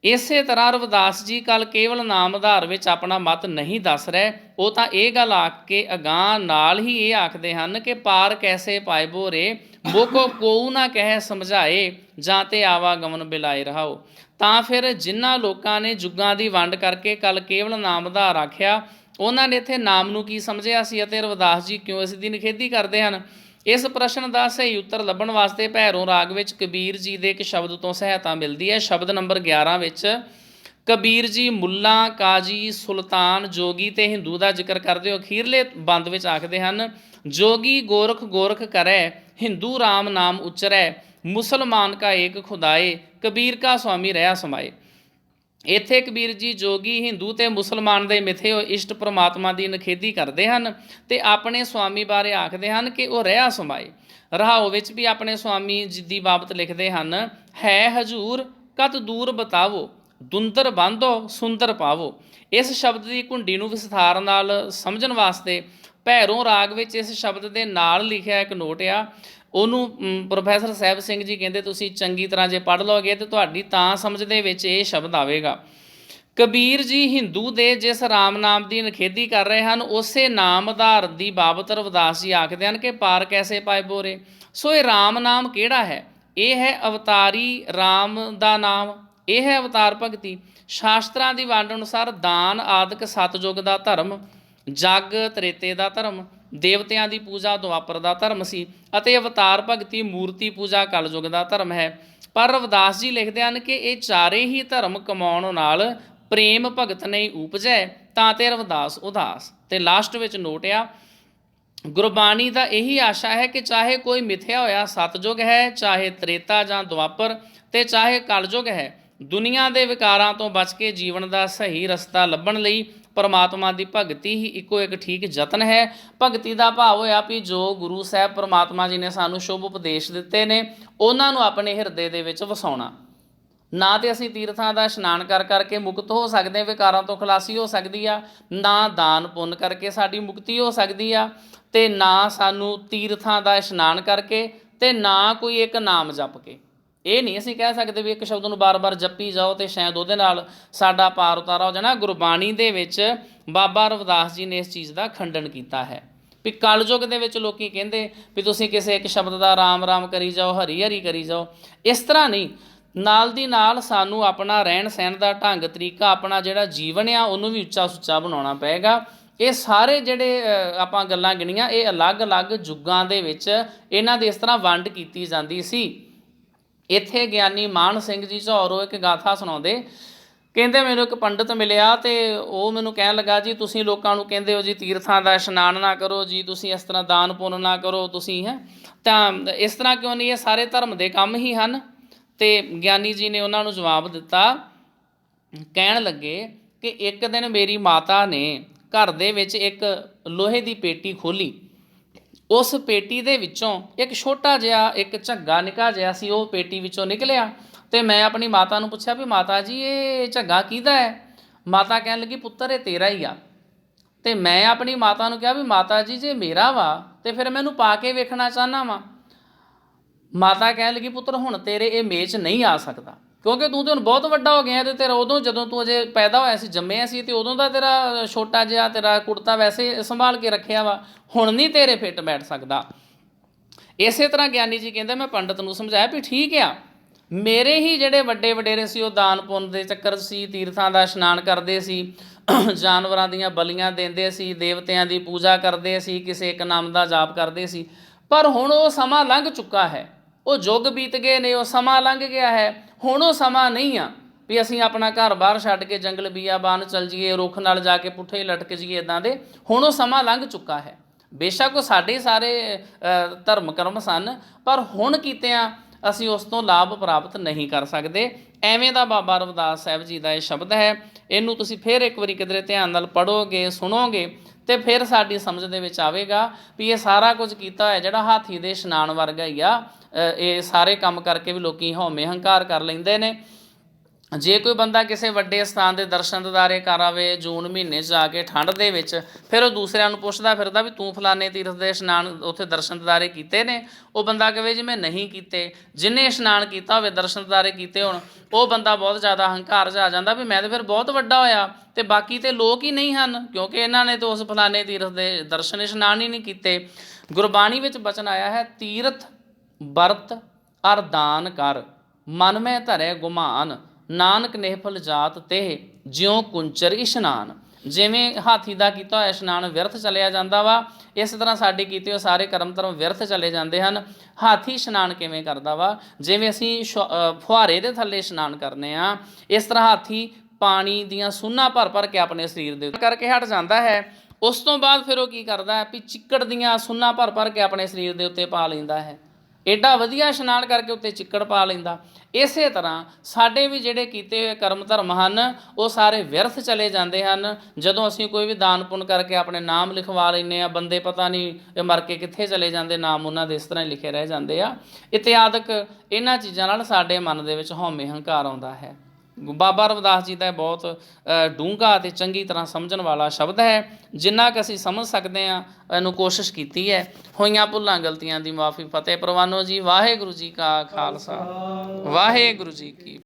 ਇਸੇ ਤਰ੍ਹਾਂ ਰਵਿਦਾਸ ਜੀ ਕੱਲ ਕੇਵਲ ਨਾਮ ਆਧਾਰ ਵਿੱਚ ਆਪਣਾ ਮਤ ਨਹੀਂ ਦੱਸ ਰਹੇ, ਉਹ ਤਾਂ ਇਹ ਗੱਲ ਆਖ ਕੇ ਅਗਾਂਹ ਨਾਲ ਹੀ ਇਹ ਆਖਦੇ ਹਨ ਕਿ ਪਾਰ ਕੈਸੇ ਪਾਏ ਬੋਰੇ, ਮੋਕੋ ਕੋਊ ਨਾ ਕਹਿ ਸਮਝਾਏ, ਜਾਂ ਤੇ ਆਵਾਗਮਨ ਬਿਲਾਏ ਰਹਾਓ। ਤਾਂ ਫਿਰ ਜਿਨ੍ਹਾਂ ਲੋਕਾਂ ਨੇ ਜੁਗਾਂ ਦੀ ਵੰਡ ਕਰਕੇ ਕੱਲ ਕੇਵਲ ਨਾਮ ਆਧਾਰ ਆਖਿਆ, ਉਹਨਾਂ ਨੇ ਇੱਥੇ ਨਾਮ ਨੂੰ ਕੀ ਸਮਝਿਆ ਸੀ ਅਤੇ ਰਵਿਦਾਸ ਜੀ ਕਿਉਂ ਇਸ ਦੀ ਨਿਖੇਧੀ ਕਰਦੇ ਹਨ? ਇਸ ਪ੍ਰਸ਼ਨ ਦਾ ਸਹੀ ਉੱਤਰ ਲੱਭਣ ਵਾਸਤੇ ਭੈਰੋਂ ਰਾਗ ਵਿੱਚ ਕਬੀਰ ਜੀ ਦੇ ਇੱਕ ਸ਼ਬਦ ਤੋਂ ਸਹਾਇਤਾ ਮਿਲਦੀ ਹੈ। ਸ਼ਬਦ ਨੰਬਰ 11 ਵਿੱਚ ਕਬੀਰ ਜੀ ਮੁੱਲਾ, ਕਾਜੀ, ਸੁਲਤਾਨ, ਜੋਗੀ ਤੇ ਹਿੰਦੂ ਦਾ ਜ਼ਿਕਰ ਕਰਦੇ ਹੋ ਅਖੀਰਲੇ ਬੰਦ ਵਿੱਚ ਆਖਦੇ ਹਨ, ਜੋਗੀ ਗੋਰਖ ਗੋਰਖ ਕਰੈ, ਹਿੰਦੂ ਰਾਮ ਨਾਮ ਉਚਰੈ, ਮੁਸਲਮਾਨ ਕਾ ਏਕ ਖੁਦਾਏ, ਕਬੀਰ ਕਾ ਸੁਆਮੀ ਰਹਾ ਸਮਾਏ। ਇੱਥੇ ਕਬੀਰ ਜੀ ਜੋਗੀ, ਹਿੰਦੂ ਤੇ ਮੁਸਲਮਾਨ ਦੇ ਮਿਥੇ ਹੋਏ ਇਸ਼ਟ ਪਰਮਾਤਮਾ ਦੀ ਨਿਖੇਧੀ ਕਰਦੇ ਹਨ ਤੇ ਆਪਣੇ ਸੁਆਮੀ ਬਾਰੇ ਆਖਦੇ ਹਨ ਕਿ ਉਹ ਰਿਹਾ ਸਮਾਏ। ਰਹਾਓ ਵਿੱਚ ਵੀ ਆਪਣੇ ਸੁਆਮੀ ਜੀ ਦੀ ਬਾਬਤ ਲਿਖਦੇ ਹਨ, ਹੈ ਹਜੂਰ ਕਤ ਦੂਰ ਬਤਾਵੋ, ਦੁੰਦਰ ਬਾਂਧੋ ਸੁੰਦਰ ਪਾਵੋ। ਇਸ ਸ਼ਬਦ ਦੀ ਘੁੰਡੀ ਨੂੰ ਵਿਸਥਾਰ ਨਾਲ ਸਮਝਣ ਵਾਸਤੇ ਭੈਰੋਂ ਰਾਗ ਵਿੱਚ ਇਸ ਸ਼ਬਦ ਦੇ ਨਾਲ ਲਿਖਿਆ ਇੱਕ ਨੋਟ ਆ, ਉਹਨੂੰ ਪ੍ਰੋਫੈਸਰ ਸਾਹਿਬ ਸਿੰਘ ਜੀ ਕਹਿੰਦੇ ਤੁਸੀਂ ਚੰਗੀ ਤਰ੍ਹਾਂ ਜੇ ਪੜ੍ਹ ਲਓਗੇ ਤਾਂ ਤੁਹਾਡੀ ਤਾਂ ਸਮਝ ਦੇ ਵਿੱਚ ਇਹ ਸ਼ਬਦ ਆਵੇਗਾ। ਕਬੀਰ ਜੀ ਹਿੰਦੂ ਦੇ ਜਿਸ ਰਾਮ ਨਾਮ ਦੀ ਨਿਖੇਧੀ ਕਰ ਰਹੇ ਹਨ, ਉਸੇ ਨਾਮ ਆਧਾਰ ਦੀ ਬਾਬਤ ਰਵਿਦਾਸ ਜੀ ਆਖਦੇ ਹਨ ਕਿ ਪਾਰ ਕੈਸੇ ਪਾਏ ਬੋਰੇ। ਸੋ ਇਹ ਰਾਮ ਨਾਮ ਕਿਹੜਾ ਹੈ? ਇਹ ਹੈ ਅਵਤਾਰੀ ਰਾਮ ਦਾ ਨਾਮ, ਇਹ ਹੈ ਅਵਤਾਰ ਭਗਤੀ। ਸ਼ਾਸਤਰਾਂ ਦੀ ਵੰਡ ਅਨੁਸਾਰ ਦਾਨ ਆਦਿਕ ਸਤਯੁਗ ਦਾ ਧਰਮ, ਜਗ ਤ੍ਰੇਤੇ ਦਾ ਧਰਮ, ਦੇਵਤਿਆਂ ਦੀ ਪੂਜਾ ਦੁਆਪਰ ਦਾ ਧਰਮ ਸੀ ਅਤੇ ਅਵਤਾਰ ਭਗਤੀ ਮੂਰਤੀ ਪੂਜਾ ਕਲਯੁਗ ਦਾ ਧਰਮ ਹੈ। ਪਰ ਰਵਿਦਾਸ ਜੀ ਲਿਖਦੇ ਹਨ ਕਿ ਇਹ ਚਾਰੇ ਹੀ ਧਰਮ ਕਮਾਉਣ ਨਾਲ ਪ੍ਰੇਮ ਭਗਤ ਨਹੀਂ ਉਪਜੈ, ਤਾਂ ਤੇ ਰਵਿਦਾਸ ਉਦਾਸ। ਤੇ ਲਾਸਟ ਵਿੱਚ ਨੋਟ ਆ, ਗੁਰਬਾਣੀ ਦਾ ਇਹੀ ਆਸ਼ਾ ਹੈ ਕਿ ਚਾਹੇ ਕੋਈ ਮਿਥਿਆ ਹੋਇਆ ਸਤਯੁਗ ਹੈ, ਚਾਹੇ ਤ੍ਰੇਤਾ ਜਾਂ ਦੁਆਪਰ ਤੇ ਚਾਹੇ ਕਲਯੁਗ ਹੈ, ਦੁਨੀਆ ਦੇ ਵਿਕਾਰਾਂ ਤੋਂ ਬਚ ਕੇ ਜੀਵਨ ਦਾ ਸਹੀ ਰਸਤਾ ਲੱਭਣ ਲਈ ਪਰਮਾਤਮਾ ਦੀ ਭਗਤੀ ਹੀ ਇੱਕੋ ਇੱਕ ਠੀਕ ਯਤਨ ਹੈ। ਭਗਤੀ ਦਾ ਭਾਵ ਹੋਇਆ ਵੀ ਜੋ ਗੁਰੂ ਸਾਹਿਬ ਪਰਮਾਤਮਾ ਜੀ ਨੇ ਸਾਨੂੰ ਸ਼ੁਭ ਉਪਦੇਸ਼ ਦਿੱਤੇ ਨੇ, ਉਹਨਾਂ ਨੂੰ ਆਪਣੇ ਹਿਰਦੇ ਦੇ ਵਿੱਚ ਵਸਾਉਣਾ। ਨਾ ਤੇ ਅਸੀਂ ਤੀਰਥਾਂ ਦਾ ਇਸ਼ਨਾਨ ਕਰ ਕਰਕੇ ਮੁਕਤ ਹੋ ਸਕਦੇ, ਵਿਕਾਰਾਂ ਤੋਂ ਖਲਾਸੀ ਹੋ ਸਕਦੀ ਆ, ਨਾ ਦਾਨ ਪੁੰਨ ਕਰਕੇ ਸਾਡੀ ਮੁਕਤੀ ਹੋ ਸਕਦੀ ਆ, ਤੇ ਨਾ ਸਾਨੂੰ ਤੀਰਥਾਂ ਦਾ ਇਸ਼ਨਾਨ ਕਰਕੇ ਤੇ ਨਾ ਕੋਈ ਇੱਕ ਨਾਮ ਜਪ ਕੇ। ਇਹ ਨਹੀਂ ਅਸੀਂ ਕਹਿ ਸਕਦੇ ਵੀ ਇੱਕ ਸ਼ਬਦ ਨੂੰ ਬਾਰ-ਬਾਰ ਜਪੀ ਜਾਓ ਤੇ ਸ਼ਾਇਦ ਉਹਦੇ ਨਾਲ ਸਾਡਾ ਪਾਰ ਉਤਾਰਾ ਹੋ ਜਾਣਾ। ਗੁਰਬਾਣੀ ਦੇ ਵਿੱਚ ਬਾਬਾ ਰਵਿਦਾਸ ਜੀ ਨੇ ਇਸ ਚੀਜ਼ ਦਾ ਖੰਡਨ ਕੀਤਾ ਹੈ ਵੀ ਕਲਯੁਗ ਦੇ ਵਿੱਚ ਲੋਕੀ ਕਹਿੰਦੇ ਵੀ ਤੁਸੀਂ ਕਿਸੇ ਇੱਕ ਸ਼ਬਦ ਦਾ ਰਾਮ ਰਾਮ ਕਰੀ ਜਾਓ, ਹਰੀ ਹਰੀ ਕਰੀ ਜਾਓ। ਇਸ ਤਰ੍ਹਾਂ ਨਹੀਂ, ਨਾਲ ਦੀ ਨਾਲ ਸਾਨੂੰ ਆਪਣਾ ਰਹਿਣ ਸਹਿਣ ਦਾ ਢੰਗ ਤਰੀਕਾ, ਆਪਣਾ ਜਿਹੜਾ ਜੀਵਨ ਆ ਉਹਨੂੰ ਵੀ ਉੱਚਾ ਸੁੱਚਾ ਬਣਾਉਣਾ ਪਏਗਾ। ਇਹ ਸਾਰੇ ਜਿਹੜੇ ਆਪਾਂ ਗੱਲਾਂ ਗਿਣੀਆਂ, ਇਹ ਅਲੱਗ-ਅਲੱਗ ਯੁੱਗਾਂ ਦੇ ਵਿੱਚ ਇਹਨਾਂ ਦੀ ਇਸ ਤਰ੍ਹਾਂ ਵੰਡ ਕੀਤੀ ਜਾਂਦੀ ਸੀ। ਇੱਥੇ ਗਿਆਨੀ ਮਾਨ ਸਿੰਘ ਜੀ ਝੌਰੋਂ ਇੱਕ ਗਾਥਾ ਸੁਣਾਉਂਦੇ, ਕਹਿੰਦੇ ਮੈਨੂੰ ਇੱਕ ਪੰਡਤ ਮਿਲਿਆ ਤੇ ਉਹ ਮੈਨੂੰ ਕਹਿਣ ਲੱਗਾ, ਜੀ ਤੁਸੀਂ ਲੋਕਾਂ ਨੂੰ ਕਹਿੰਦੇ ਹੋ ਜੀ ਤੀਰਥਾਂ ਦਾ ਇਸ਼ਨਾਨ ਨਾ ਕਰੋ, ਜੀ ਤੁਸੀਂ ਇਸ ਤਰ੍ਹਾਂ ਦਾਨ ਪੁੰਨ ਨਾ ਕਰੋ, ਤੁਸੀਂ ਤਾਂ ਇਸ ਤਰ੍ਹਾਂ ਕਿਉਂ ਨਹੀਂ? ਇਹ ਸਾਰੇ ਧਰਮ ਦੇ ਕੰਮ ਹੀ ਹਨ। ਤੇ ਗਿਆਨੀ ਜੀ ਨੇ ਉਹਨਾਂ ਨੂੰ ਜਵਾਬ ਦਿੱਤਾ, ਕਹਿਣ ਲੱਗੇ ਕਿ ਇੱਕ ਦਿਨ ਮੇਰੀ ਮਾਤਾ ਨੇ ਘਰ ਦੇ ਵਿੱਚ ਇੱਕ ਲੋਹੇ ਦੀ ਪੇਟੀ ਖੋਲ੍ਹੀ। ਉਸ ਪੇਟੀ ਦੇ ਵਿੱਚੋਂ ਇੱਕ ਛੋਟਾ ਜਿਹਾ ਇੱਕ ਝੱਗਾ ਨਿੱਕਾ ਜਿਹਾ ਸੀ, ਉਹ ਪੇਟੀ ਵਿੱਚੋਂ ਨਿਕਲਿਆ। ਤੇ ਮੈਂ ਆਪਣੀ ਮਾਤਾ ਨੂੰ ਪੁੱਛਿਆ ਵੀ ਮਾਤਾ ਜੀ ਇਹ ਝੱਗਾ ਕਿਹਦਾ ਹੈ? ਮਾਤਾ ਕਹਿਣ ਲੱਗੀ ਪੁੱਤਰ ਇਹ ਤੇਰਾ ਹੀ ਆ। ਤੇ ਮੈਂ ਆਪਣੀ ਮਾਤਾ ਨੂੰ ਕਿਹਾ ਵੀ ਮਾਤਾ ਜੀ ਜੇ ਮੇਰਾ ਵਾ ਤੇ ਫਿਰ ਮੈਨੂੰ ਪਾ ਕੇ ਵੇਖਣਾ ਚਾਹੁੰਦਾ ਵਾਂ। ਮਾਤਾ ਕਹਿਣ ਲੱਗੀ ਪੁੱਤਰ ਹੁਣ ਤੇਰੇ ਇਹ ਮੇਚ ਨਹੀਂ ਆ ਸਕਦਾ, ਕਿਉਂਕਿ ਤੂੰ ਤਾਂ ਹੁਣ ਬਹੁਤ ਵੱਡਾ ਹੋ ਗਿਆ ਤੇ ਤੇਰਾ ਉਦੋਂ ਜਦੋਂ ਤੂੰ ਅਜੇ ਪੈਦਾ ਹੋਇਆ ਸੀ, ਜੰਮਿਆ ਸੀ, ਤੇ ਉਦੋਂ ਦਾ ਤੇਰਾ ਛੋਟਾ ਜਿਹਾ ਤੇਰਾ ਕੁੜਤਾ ਵੈਸੇ ਸੰਭਾਲ ਕੇ ਰੱਖਿਆ ਵਾ, ਹੁਣ ਨਹੀਂ ਤੇਰੇ ਫਿੱਟ ਬੈਠ ਸਕਦਾ। ਇਸੇ ਤਰ੍ਹਾਂ ਗਿਆਨੀ ਜੀ ਕਹਿੰਦੇ ਮੈਂ ਪੰਡਤ ਨੂੰ ਸਮਝਾਇਆ ਵੀ ਠੀਕ ਆ, ਮੇਰੇ ਹੀ ਜਿਹੜੇ ਵੱਡੇ ਵਡੇਰੇ ਸੀ ਉਹ ਦਾਨ ਪੁੰਨ ਦੇ ਚੱਕਰ ਸੀ, ਤੀਰਥਾਂ ਦਾ ਇਸ਼ਨਾਨ ਕਰਦੇ ਸੀ, ਜਾਨਵਰਾਂ ਦੀਆਂ ਬਲੀਆਂ ਦਿੰਦੇ ਸੀ, ਦੇਵਤਿਆਂ ਦੀ ਪੂਜਾ ਕਰਦੇ ਸੀ, ਕਿਸੇ ਇੱਕ ਨਾਮ ਦਾ ਜਾਪ ਕਰਦੇ ਸੀ। ਪਰ ਹੁਣ ਉਹ ਸਮਾਂ ਲੰਘ ਚੁੱਕਾ ਹੈ, ਉਹ ਯੁੱਗ ਬੀਤ ਗਏ ਨੇ, ਉਹ ਸਮਾਂ ਲੰਘ ਗਿਆ ਹੈ। ਹੁਣ ਉਹ ਸਮਾਂ ਨਹੀਂ ਆ ਵੀ ਅਸੀਂ ਆਪਣਾ ਘਰ ਬਾਹਰ ਛੱਡ ਕੇ ਜੰਗਲ ਬੀਆਬਾਨ ਚੱਲ ਜਾਈਏ, ਰੁੱਖ ਨਾਲ ਜਾ ਕੇ ਪੁੱਠੇ ਲਟਕ ਜਾਈਏ ਇੱਦਾਂ ਦੇ। ਹੁਣ ਉਹ ਸਮਾਂ ਲੰਘ ਚੁੱਕਾ ਹੈ। ਬੇਸ਼ੱਕ ਉਹ ਸਾਡੇ ਸਾਰੇ ਧਰਮ ਕਰਮ ਸਨ, ਪਰ ਹੁਣ ਕੀਤਿਆਂ ਅਸੀਂ ਉਸ ਤੋਂ ਲਾਭ ਪ੍ਰਾਪਤ ਨਹੀਂ ਕਰ ਸਕਦੇ। ਐਵੇਂ ਦਾ ਬਾਬਾ ਰਵਿਦਾਸ ਸਾਹਿਬ ਜੀ ਦਾ ਇਹ ਸ਼ਬਦ ਹੈ। ਇਹਨੂੰ ਤੁਸੀਂ ਫਿਰ ਇੱਕ ਵਾਰੀ ਕਿਧਰੇ ਧਿਆਨ ਨਾਲ ਪੜ੍ਹੋਗੇ, ਸੁਣੋਗੇ, ਤੇ ਫਿਰ ਸਾਡੀ ਸਮਝ ਦੇ ਵਿੱਚ ਆਵੇਗਾ ਵੀ ਇਹ ਸਾਰਾ ਕੁਝ ਕੀਤਾ ਹੋਇਆ ਜਿਹੜਾ ਹਾਥੀ ਦੇ ਇਸ਼ਨਾਨ ਵਰਗਾ ਹੀ ਆ। ਇਹ ਸਾਰੇ ਕੰਮ ਕਰਕੇ ਵੀ ਲੋਕੀ ਹਉਮੈ ਹੰਕਾਰ ਕਰ ਲੈਂਦੇ ਨੇ। ਜੇ ਕੋਈ ਬੰਦਾ ਕਿਸੇ ਵੱਡੇ ਸਥਾਨ ਦੇ ਦਰਸ਼ਨ ਦਿਦਾਰੇ ਕਰ ਆਵੇ ਜੂਨ ਮਹੀਨੇ 'ਚ ਜਾ ਕੇ ਠੰਡ ਦੇ ਵਿੱਚ, ਫਿਰ ਉਹ ਦੂਸਰਿਆਂ ਨੂੰ ਪੁੱਛਦਾ ਫਿਰਦਾ ਵੀ ਤੂੰ ਫਲਾਣੇ ਤੀਰਥ ਦੇ ਇਸ਼ਨਾਨ ਉੱਥੇ ਦਰਸ਼ਨ ਦਿਦਾਰੇ ਕੀਤੇ ਨੇ? ਉਹ ਬੰਦਾ ਕਹੇ ਜੀ ਮੈਂ ਨਹੀਂ ਕੀਤੇ। ਜਿਹਨੇ ਇਸ਼ਨਾਨ ਕੀਤਾ ਹੋਵੇ, ਦਰਸ਼ਨ ਦਿਦਾਰੇ ਕੀਤੇ ਹੋਣ, ਉਹ ਬੰਦਾ ਬਹੁਤ ਜ਼ਿਆਦਾ ਹੰਕਾਰ 'ਚ ਆ ਜਾਂਦਾ ਵੀ ਮੈਂ ਤਾਂ ਫਿਰ ਬਹੁਤ ਵੱਡਾ ਹੋਇਆ ਤੇ ਬਾਕੀ ਤੇ ਲੋਕ ਹੀ ਨਹੀਂ ਹਨ, ਕਿਉਂਕਿ ਇਹਨਾਂ ਨੇ ਤਾਂ ਉਸ ਫਲਾਣੇ ਤੀਰਥ ਦੇ ਦਰਸ਼ਨ ਇਸ਼ਨਾਨ ਹੀ ਨਹੀਂ ਕੀਤੇ। ਗੁਰਬਾਣੀ ਵਿੱਚ ਬਚਨ ਆਇਆ ਹੈ, ਤੀਰਥ ਵਰਤ ਅਰ ਦਾਨ ਕਰ, ਮਨ ਮੈਂ ਧਰੇ ਗੁਮਾਨ, ਨਾਨਕ ਨਿਹਫਲ ਜਾਤ ਤੇ ਜਿਉਂ ਕੁੰਚਰ ਇਸ਼ਨਾਨ। ਜਿਵੇਂ ਹਾਥੀ ਦਾ ਕੀਤਾ ਹੋਇਆ ਇਸ਼ਨਾਨ ਵਿਅਰਥ ਚਲਿਆ ਜਾਂਦਾ ਵਾ, ਇਸ ਤਰ੍ਹਾਂ ਸਾਡੇ ਕੀਤੇ ਹੋਏ ਸਾਰੇ ਕਰਮ ਧਰਮ ਵਿਅਰਥ ਚਲੇ ਜਾਂਦੇ ਹਨ। ਹਾਥੀ ਇਸ਼ਨਾਨ ਕਿਵੇਂ ਕਰਦਾ ਵਾ? ਜਿਵੇਂ ਅਸੀਂ ਫੁਹਾਰੇ ਦੇ ਥੱਲੇ ਇਸ਼ਨਾਨ ਕਰਨੇ ਆ, ਇਸ ਤਰ੍ਹਾਂ ਹਾਥੀ ਪਾਣੀ ਦੀਆਂ ਸੂਨਾਂ ਭਰ ਭਰ ਕੇ ਆਪਣੇ ਸਰੀਰ ਦੇ ਉੱਤੇ ਕਰਕੇ ਹਟ ਜਾਂਦਾ ਹੈ। ਉਸ ਤੋਂ ਬਾਅਦ ਫਿਰ ਉਹ ਕੀ ਕਰਦਾ ਹੈ ਵੀ ਚਿੱਕੜ ਦੀਆਂ ਸੂਨਾਂ ਭਰ ਭਰ ਕੇ ਆਪਣੇ ਸਰੀਰ ਦੇ ਉੱਤੇ ਪਾ ਲੈਂਦਾ ਹੈ। ਐਡਾ ਵਧੀਆ ਇਸ਼ਨਾਨ ਕਰਕੇ ਉੱਤੇ ਚਿੱਕੜ ਪਾ ਲੈਂਦਾ। ਇਸੇ ਤਰ੍ਹਾਂ ਸਾਡੇ ਵੀ ਜਿਹੜੇ ਕੀਤੇ ਹੋਏ ਕਰਮ ਧਰਮ ਹਨ ਉਹ ਸਾਰੇ ਵਿਅਰਥ ਚਲੇ ਜਾਂਦੇ ਹਨ। ਜਦੋਂ ਅਸੀਂ ਕੋਈ ਵੀ ਦਾਨ ਪੁੰਨ ਕਰਕੇ ਆਪਣੇ ਨਾਮ ਲਿਖਵਾ ਲੈਂਦੇ ਹਾਂ, ਬੰਦੇ ਪਤਾ ਨਹੀਂ ਇਹ ਮਰ ਕੇ ਕਿੱਥੇ ਚਲੇ ਜਾਂਦੇ, ਨਾਮ ਉਹਨਾਂ ਦੇ ਇਸ ਤਰ੍ਹਾਂ ਹੀ ਲਿਖੇ ਰਹਿ ਜਾਂਦੇ ਆ। ਇਤਿਆਦਿਕ ਇਹਨਾਂ ਚੀਜ਼ਾਂ ਨਾਲ ਸਾਡੇ ਮਨ ਦੇ ਵਿੱਚ ਹਉਮੈ ਹੰਕਾਰ ਆਉਂਦਾ ਹੈ। ਬਾਬਾ ਰਵਿਦਾਸ ਜੀ ਦਾ ਬਹੁਤ ਡੂੰਘਾ ਅਤੇ ਚੰਗੀ ਤਰ੍ਹਾਂ ਸਮਝਣ ਵਾਲਾ ਸ਼ਬਦ ਹੈ। ਜਿੰਨਾ ਕੁ ਅਸੀਂ ਸਮਝ ਸਕਦੇ ਹਾਂ ਇਹਨੂੰ ਕੋਸ਼ਿਸ਼ ਕੀਤੀ ਹੈ। ਹੋਈਆਂ ਭੁੱਲਾਂ ਗਲਤੀਆਂ ਦੀ ਮਾਫੀ ਫਤਿਹ ਪ੍ਰਵਾਨੋ ਜੀ। ਵਾਹਿਗੁਰੂ ਜੀ ਕਾ ਖਾਲਸਾ, ਵਾਹਿਗੁਰੂ ਜੀ ਕੀ